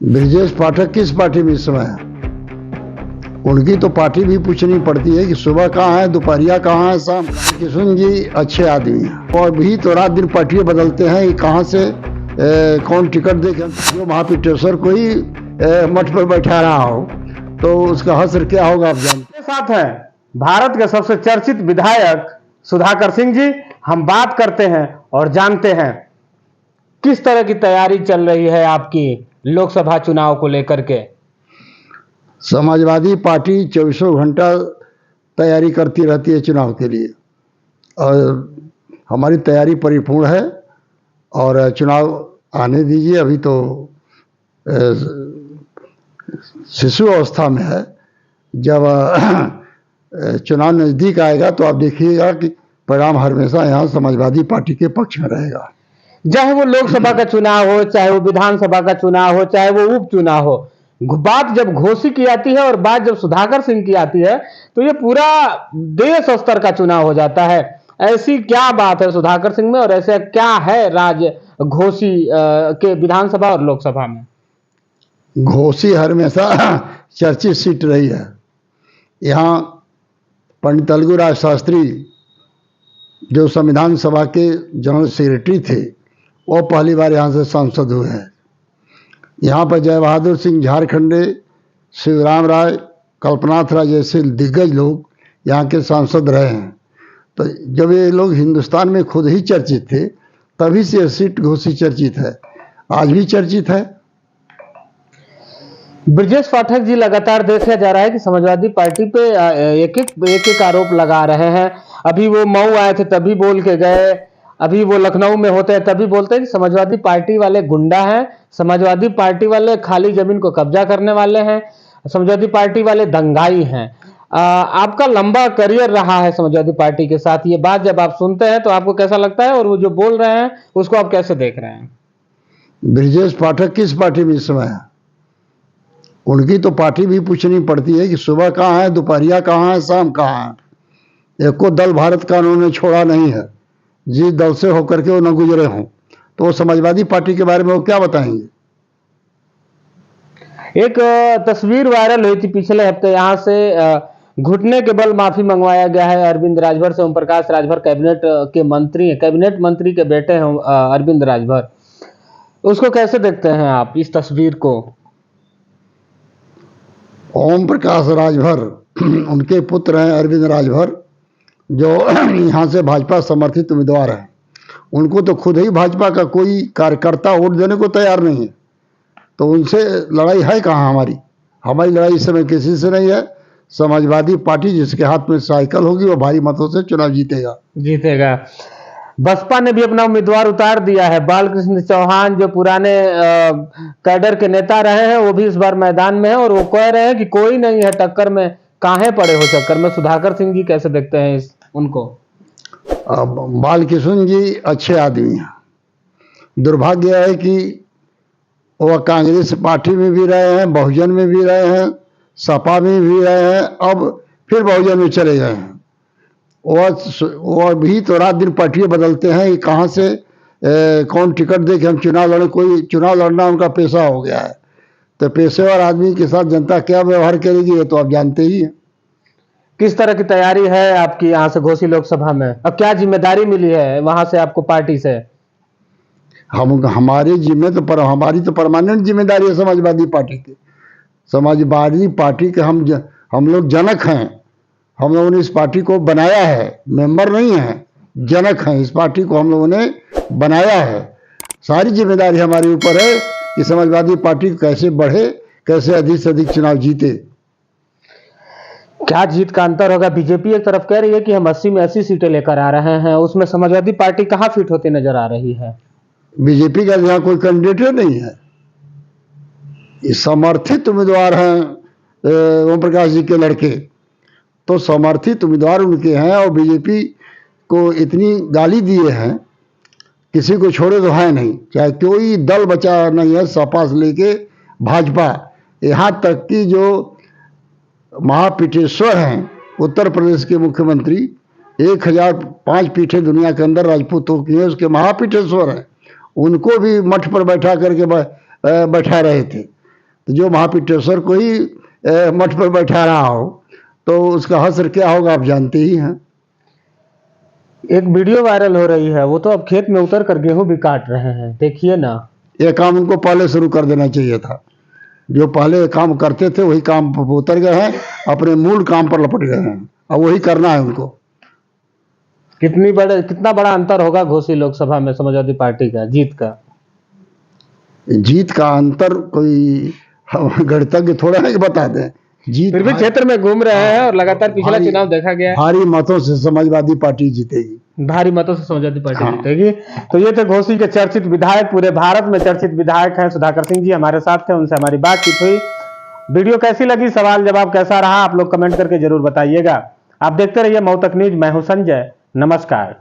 ब्रजेश पाठक किस पार्टी में इस समय है? उनकी तो पार्टी भी पूछनी पड़ती है कि सुबह कहाँ है, दोपहरिया कहाँ है, शाम। किशन जी अच्छे आदमी हैं और भी तो रात दिन पार्टियां बदलते हैं। ये कहाँ से कौन टिकट दे के जो महापीठेश्वर को ही मठ पर बैठा रहा हो तो उसका हश्र क्या होगा आप जानते के साथ हैं भारत के सबसे चर्चित विधायक सुधाकर सिंह जी। हम बात करते हैं और जानते हैं किस तरह की तैयारी चल रही है आपकी लोकसभा चुनाव को लेकर के। समाजवादी पार्टी 24 घंटा तैयारी करती रहती है चुनाव के लिए और हमारी तैयारी परिपूर्ण है और चुनाव आने दीजिए। अभी तो शिशु अवस्था में है। जब चुनाव नज़दीक आएगा तो आप देखिएगा कि परिणाम हमेशा यहाँ समाजवादी पार्टी के पक्ष में रहेगा। चाहे वो लोकसभा का चुनाव हो, चाहे वो विधानसभा का चुनाव हो, चाहे वो उपचुनाव हो, बात जब घोषी की आती है और बात जब सुधाकर सिंह की आती है तो ये पूरा देश स्तर का चुनाव हो जाता है। ऐसी क्या बात है सुधाकर सिंह में और ऐसा क्या है राज्य घोषी के विधानसभा और लोकसभा में? घोषी हमेशा चर्चित सीट रही है। यहाँ पंडित अलगूराज शास्त्री जो संविधान सभा के जनरल सेक्रेटरी थे वो पहली बार यहाँ से सांसद हुए हैं। यहाँ पर जय बहादुर सिंह झारखंडे, शिवराम राय, कल्पनाथ राय जैसे दिग्गज लोग यहाँ के सांसद रहे हैं। तो जब ये लोग हिंदुस्तान में खुद ही चर्चित थे तभी से सीट घोषी चर्चित है, आज भी चर्चित है। ब्रजेश पाठक जी, लगातार देखा जा रहा है कि समाजवादी पार्टी पे एक एक आरोप लगा रहे हैं। अभी वो मऊ आए थे तभी बोल के गए, अभी वो लखनऊ में होते हैं तभी बोलते हैं कि समाजवादी पार्टी वाले गुंडा हैं, समाजवादी पार्टी वाले खाली जमीन को कब्जा करने वाले हैं, समाजवादी पार्टी वाले दंगाई हैं। आपका लंबा करियर रहा है समाजवादी पार्टी के साथ, ये बात जब आप सुनते हैं तो आपको कैसा लगता है और वो जो बोल रहे हैं उसको आप कैसे देख रहे हैं? ब्रजेश पाठक किस पार्टी में इस समय है? उनकी तो पार्टी भी पूछनी पड़ती है कि सुबह कहाँ है, दोपहरिया कहाँ है, शाम कहाँ है। एक को दल भारत का उन्होंने छोड़ा नहीं है। जिस दल से होकर के वो न गुजरे हों तो वो समाजवादी पार्टी के बारे में वो क्या बताएंगे? एक तस्वीर वायरल हुई थी पिछले हफ्ते, यहाँ से घुटने के बल माफी मंगवाया गया है अरविंद राजभर से। ओम प्रकाश राजभर कैबिनेट के मंत्री हैं, कैबिनेट मंत्री के बेटे हैं अरविंद राजभर। उसको कैसे देखते हैं आप इस तस्वीर को? ओम प्रकाश राजभर उनके पुत्र हैं अरविंद राजभर जो यहाँ से भाजपा समर्थित उम्मीदवार हैं। उनको तो खुद ही भाजपा का कोई कार्यकर्ता वोट देने को तैयार नहीं है, तो उनसे लड़ाई है कहाँ हमारी? हमारी लड़ाई इस समय किसी से नहीं है। समाजवादी पार्टी जिसके हाथ में साइकिल होगी वो भारी मतों से चुनाव जीतेगा। बसपा ने भी अपना उम्मीदवार उतार दिया है। बालकृष्ण चौहान जो पुराने कैडर के नेता रहे हैं वो भी इस बार मैदान में है और वो कह रहे हैं कि कोई नहीं है टक्कर में, काहे पड़े हो चक्कर में। सुधाकर सिंह जी कैसे देखते हैं उनको? बालकृष्ण जी अच्छे आदमी हैं। दुर्भाग्य है कि वह कांग्रेस पार्टी में भी रहे हैं, बहुजन में भी रहे हैं, सपा में भी रहे हैं, अब फिर बहुजन में चले गए हैं। वह भी तो रात दिन पार्टियां बदलते हैं। ये कहाँ से कौन टिकट दे के हम चुनाव लड़े? कोई चुनाव लड़ना उनका पेशा हो गया है। तो पेशेवर आदमी के साथ जनता क्या व्यवहार करेगी ये तो आप जानते ही हैं। किस तरह की तैयारी है आपकी यहाँ से घोषी लोकसभा में? अब क्या जिम्मेदारी मिली है वहां से आपको पार्टी से? हमारी तो परमानेंट जिम्मेदारी है समाजवादी पार्टी की। समाजवादी पार्टी के हम लोग जनक हैं। हम लोगों ने इस पार्टी को बनाया है, मेंबर नहीं है, जनक हैं। इस पार्टी को हम लोगों ने बनाया है। सारी जिम्मेदारी हमारे ऊपर है कि समाजवादी पार्टी कैसे बढ़े, कैसे अधिक से अधिक चुनाव जीते। क्या जीत का अंतर होगा? बीजेपी एक तरफ कह रही है कि हम 80 में 80 सीटें लेकर आ रहे हैं, उसमें समाजवादी पार्टी कहाँ फिट होती नजर आ रही है? बीजेपी का यहाँ कोई कैंडिडेट नहीं है। ये समर्थित उम्मीदवार हैं ओम प्रकाश जी के लड़के, तो समर्थित उम्मीदवार उनके हैं और बीजेपी को इतनी गाली दिए हैं, किसी को छोड़े तो है नहीं। चाहे कोई दल बचा नहीं है, सपा से लेके भाजपा, यहाँ तक कि जो महापीठेश्वर हैं उत्तर प्रदेश के मुख्यमंत्री, 1005 पीठें दुनिया के अंदर राजपूतों की हैं, उसके महापीठेश्वर हैं, उनको भी मठ पर बैठा करके बैठा रहे थे। तो जो महापीठेश्वर को ही मठ पर बैठा रहा हो तो उसका हश्र क्या होगा आप जानते ही हैं। एक वीडियो वायरल हो रही है, वो तो अब खेत में उतर कर गेहूं भी काट रहे हैं, देखिए ना। ये काम उनको पहले शुरू कर देना चाहिए था। जो पहले काम करते थे वही काम पर उतर गए हैं, अपने मूल काम पर लपट गए हैं, अब वही करना है उनको। कितना बड़ा अंतर होगा घोसी लोकसभा में समाजवादी पार्टी का जीत का? जीत का अंतर कोई गणितज्ञ थोड़ा है कि बता दें। जीत फिर भी क्षेत्र में घूम रहे हैं और लगातार पिछला चुनाव देखा गया है, भारी मतों से समाजवादी पार्टी जीतेगी, भारी मतों से समाजवादी पार्टी हाँ। जीतेगी। तो ये थे घोसी के चर्चित विधायक, पूरे भारत में चर्चित विधायक हैं सुधाकर सिंह जी, हमारे साथ थे, उनसे हमारी बातचीत हुई। वीडियो कैसी लगी, सवाल जवाब कैसा रहा, आप लोग कमेंट करके जरूर बताइएगा। आप देखते रहिए मऊ तक न्यूज, मैं हूं संजय, नमस्कार।